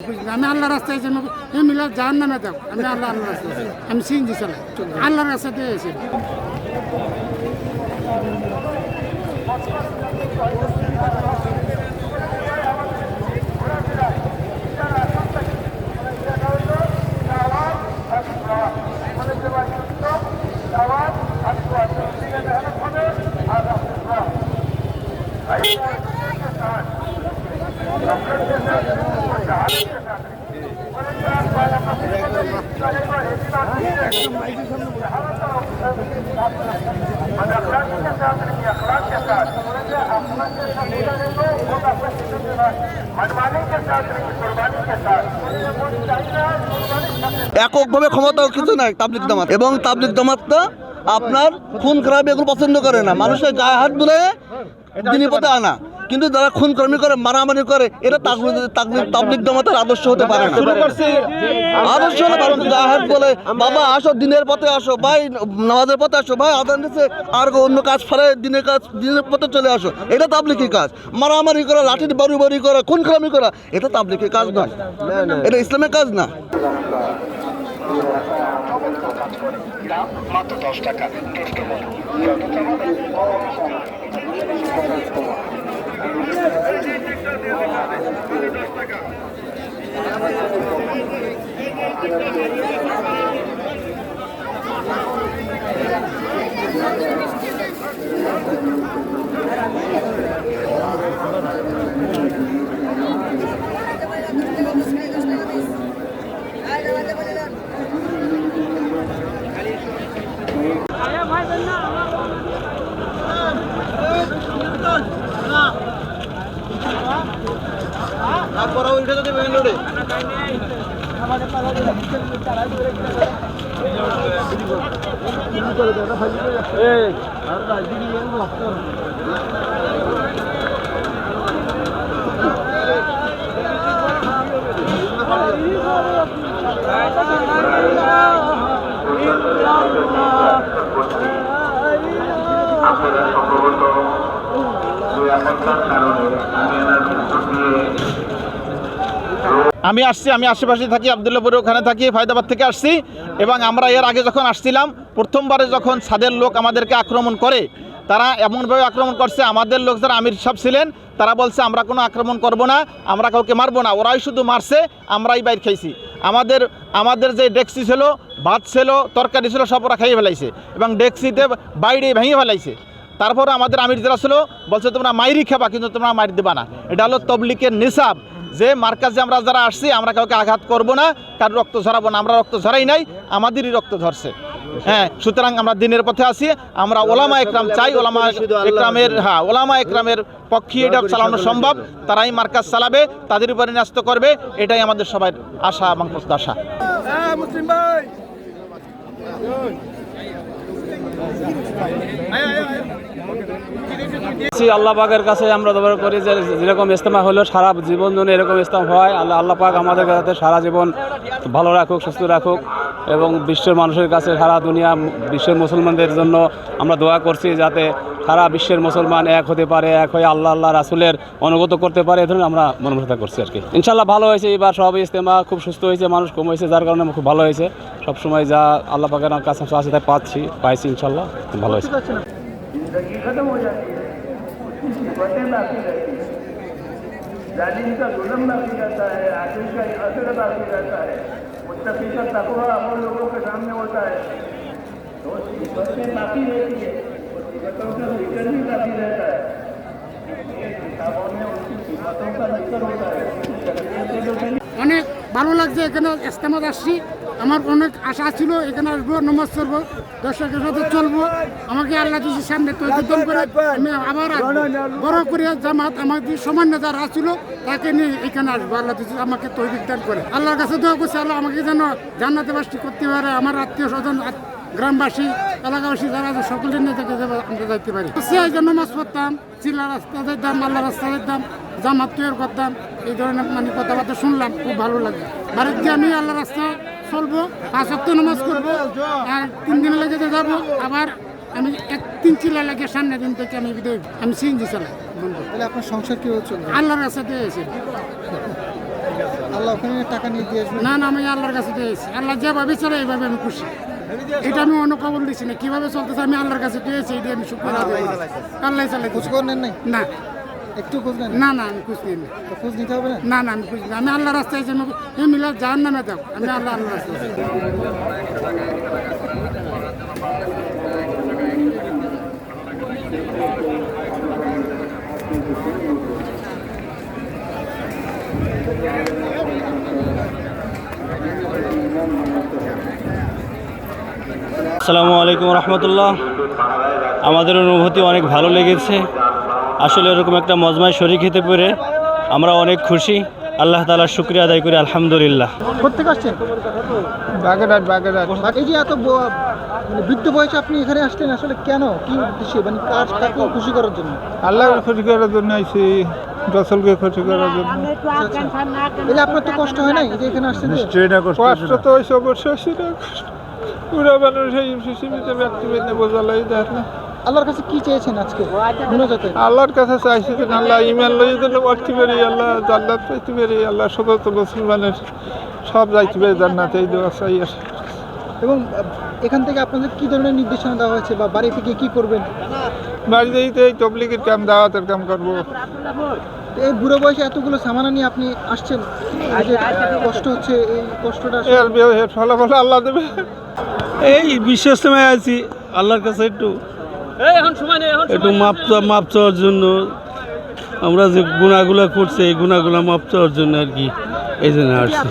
আমি আল্লাহ রাস্তায় জন্য মিলা জাহান নামে যাও, আমি আল্লাহ রাস্তায় আমি সিএনজি চালাই, আল্লাহর রাস্তাতে এসে এককভাবে ক্ষমতা কিছু নাই তাবলিগ জামাত, এবং তাবলিগ জামাতটা আপনার খুন খারাপ এগুলো পছন্দ করে না, মানুষের গায়ে হাত বুলে দিনের পথে আনা। কিন্তু যারা খুন কর্মী করে, মারামারি করে, এটা তাবলিগ জামাতের আদর্শ হতে পারে না। আদর্শ হতে পারে গায়ে হাত বলে, বাবা আসো দিনের পথে আসো, ভাই নামাজের পথে আসো, ভাই আদান দিচ্ছে আর অন্য কাজ ফেলে দিনের পথে চলে আসো, এটা তাবলিগের কাজ। মারামারি করা, লাঠির বাড়ি করা, খুন খারামি করা, এটা তাবলিগের কাজ নয়, এটা ইসলামের কাজ না। মাত্র 10 টাকা আমি আশেপাশে থাকি, আবদুল্লাপুরে ওখানে থাকি, ফায়দাবাদ থেকে আসছি। এবং আমরা এর আগে যখন আসছিলাম, প্রথমবারে যখন ছাদের লোক আমাদেরকে আক্রমণ করে, তারা এমনভাবে আক্রমণ করছে, আমাদের লোক যারা আমির সাহেব ছিলেন তারা বলছে আমরা কোনো আক্রমণ করব না, আমরা কাউকে মারবো না, ওরাই শুধু মারছে, আমরাই বাইর খাইছি। আমাদের যে ডেক্সি ছিল, ভাত ছিল, তরকারি ছিল, সব ওরা খাইয়ে ফেলাইছে এবং ডেক্সিতে বাইরে ভেঙে ফেলাইছে। তারপর আমাদের আমির যারা ছিল বলছে তোমরা মাইরি খাবা, কিন্তু তোমরা মাইর দেবা না। এটা হলো তবলিগের নিসাব, যে মার্কাজে আমরা যারা আসছি আমরা কাউকে আঘাত করব না, কার রক্ত ঝরাবো না। আমরা রক্ত ঝরাই নাই, আমাদেরই রক্ত ঝরছে। হ্যাঁ, সুতরাং আমরা দিনের পথে আছি। আমরা ওলামা একরাম চাই, ওলামা একরামের পক্ষে এটা চালানো সম্ভব। তারাই মার্কাজ চালাবে, তাদের উপরে ন্যস্ত করবে, এটাই আমাদের সবার আশা এবং প্রত্যাশা। আল্লাহ পাকের কাছে আমরা দোয়া করি যে যেরকম ইজতেমা হলো সারা জীবন জন্য এরকম ইজতেমা হয়। আল্লাহ পাক আমাদের কাছে সারা জীবন ভালো রাখুক, সুস্থ রাখুক, এবং বিশ্বের মানুষের কাছে, সারা দুনিয়া বিশ্বের মুসলমানদের জন্য আমরা দোয়া করছি যাতে সারা বিশ্বের মুসলমান এক হতে পারে, এক হয়ে আল্লাহ রাসূলের অনুগত করতে পারে। এই ধরনের আমরা মনোভাবটা করছি আর কি। ইনশাল্লাহ ভালো হয়েছে, এবার সব ইজতেমা খুব সুস্থ হয়েছে, মানুষ কম হয়েছে, যার কারণে খুব ভালো হয়েছে। সবসময় যা আল্লাহ পাকের কাছে আছে তাই পাইছি, ইনশাল্লাহ ভালো হয়েছে। অনেক ভালো লাগছে। এখানে ইজতেমাতে আসছি, আমার অনেক আশা ছিল এখানে আসবো, নামাজ পড়বো, দর্শকের সাথে চলবো। আমাকে আল্লাহ দিয়েছে সামনে তৈরি করে আমি আবার বড় করে জামাত আমাদের সামান্য যারা ছিল তাকে নিয়ে এখানে আসবো। আল্লাহ দিয়েছে আমাকে তৈরি দান করে। আল্লাহর কাছে দোয়া করছি আল্লাহ আমাকে যেন জান্নাতে বাসী করতে পারে, আমার আত্মীয় স্বজন, গ্রামবাসী, এলাকাবাসী যারা আছে সকলের নিয়ে থেকে আমরা যাইতে পারি। সেই জন্য নামাজ পড়তাম, চিল্লা রাস্তা যেতাম, আল্লাহ রাস্তা যেতাম, জামাত তৈরি করতাম, এই ধরনের মানে কথাবার্তা শুনলাম, খুব ভালো লাগে। বাড়িতে আমি আল্লাহ রাস্তায় চলবো, 5 ওয়াক্ত নামাজ করবো, আর 3 দিন লেগে যাবো। আবার আমি 3 চিল্লা লাগে সামনে দিন থেকে আমি সিএনজি চালাই। তাহলে আপনার সংসার কি হচ্ছে? আল্লাহর রাস্তাতে এসে আল্লাহ ওখানে টাকা নিয়ে দিয়ে আসবেন? না না, আমি আল্লাহর কাছে দিয়েছি। আল্লাহ যেভাবে চলে এইভাবে আমি খুশি। এটা আমি অন্য কবল দিচ্ছি না, কিভাবে চলতেছে আমি আল্লাহর কাছে দিয়েছি, এটা আমি শুক্র আদায় করছি। আল্লাহ চালাই খোঁজ খবর নেন নাই? না একটু খোঁজ নেন? না না, আমি খুশ নিই না। তো খোঁজ নিতে হবে না? না না, আমি খুশি না। আমি আল্লাহ রাস্তায় যে মিলা জাহান নামে যাও, আমি আল্লাহ রাস্তায় আছি। আসসালামু আলাইকুম রহমতুল্লাহ। আমাদের অনুভূতি অনেক ভালো লেগেছে। আসলে এরকম একটা মজমায় শরীক হতে পেরে আমরা অনেক খুশি। আল্লাহ তাআলার শুকরিয়া আদায় করি, আলহামদুলিল্লাহ। কোথেকে আসছেন? বাগেরহাট এই যে এত মানে বৃদ্ধ বয়সে আপনি এখানে আসলেন, আসলে কেন, কি উদ্দেশ্যে, মানে কাকে খুশি করার জন্য? আল্লাহর খুশি করার জন্য আইছি, রসুলকে খুশি করার জন্য। এই যে আপনার তো কষ্ট হয় নাই এই যে এখানে আসছেন যে? কষ্ট তো হয়েছে অবশ্যই, সেটা পুরো মানুষ এই সীমিত ব্যক্তিভেদে বোঝালাই দেয় না। আল্লাহর কাছে কি চেয়েছেন আজকে মুনাজাতে? আল্লাহর কাছে চাইছি যে আল্লাহ ইমান লইয়ে যেন বাড়তে পারি, আল্লাহ জান্নাত পাইতে পারি, আল্লাহ সমস্ত মুসলমানের সব যাইতে পারি জান্নাতে, এই দোয়া চাই আর। এবং এখান থেকে আপনাদের কি ধরনের নির্দেশনা দেওয়া হয়েছে, বা বাড়ি থেকে কি করবেন? বাড়িতে এই তবলিগের কাম, দাওয়াতের কাম করবো। এই বুড়ো বয়সে এতগুলো সামানা নিয়ে আপনি আসছেন, এই যে কষ্ট হচ্ছে, এই কষ্টটা এর ফলাফল আল্লাহ দেবে। এই বিশ্বস্তময় আছি, আল্লাহর কাছে একটু মাপ চাওয়ার জন্য। আমরা যে গুণাগুলা করছি এই গুণাগুলা মাপ চাওয়ার জন্য আর কি, এই জন্য আসছি।